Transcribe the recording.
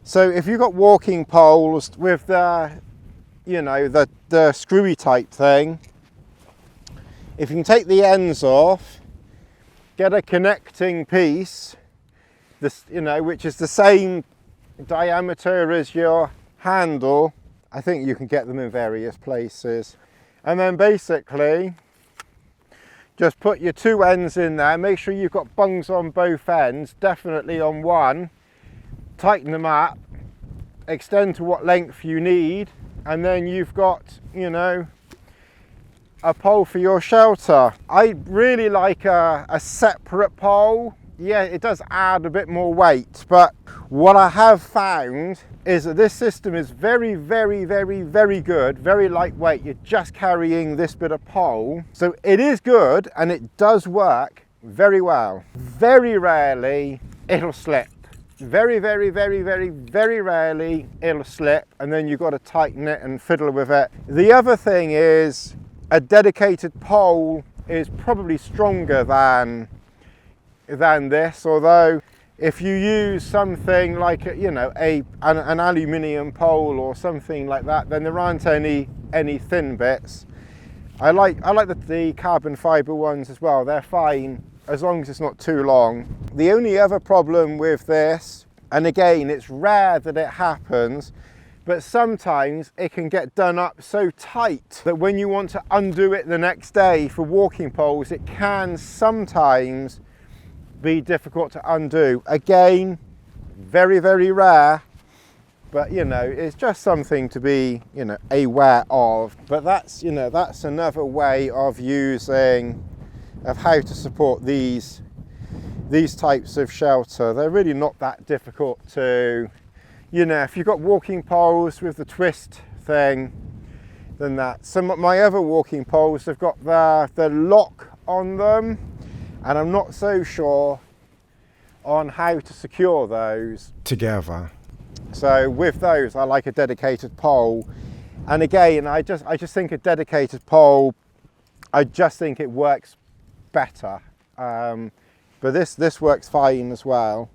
So if you've got walking poles with the, you know, the screwy type thing, if you can take the ends off, get a connecting piece, this, you know, which is the same diameter as your handle. I think you can get them in various places. And then basically, just put your two ends in there. Make sure you've got bungs on both ends, definitely on one. Tighten them up, extend to what length you need, and then you've got, you know, a pole for your shelter. I really like a separate pole. Yeah, it does add a bit more weight, but what I have found is that this system is very, very, very, very good, very lightweight. You're just carrying this bit of pole. So it is good and it does work very well. Very rarely it'll slip. Very, very, very, very, very rarely it'll slip, and then you've got to tighten it and fiddle with it. The other thing is, a dedicated pole is probably stronger than this, although if you use something like you know an aluminium pole or something like that, then there aren't any thin bits. I like the carbon fiber ones as well. They're fine as long as it's not too long. The only other problem with this, and again it's rare that it happens, but sometimes it can get done up so tight that when you want to undo it the next day for walking poles, it can sometimes be difficult to undo. Again, very, very rare, but you know, it's just something to be, you know, aware of. But that's, you know, that's another way of how to support these types of shelter. They're really not that difficult to, you know, if you've got walking poles with the twist thing, then that. Some of my other walking poles have got the lock on them, and I'm not so sure on how to secure those together. So with those, I like a dedicated pole. And again, I just think a dedicated pole, I just think it works better. But this works fine as well.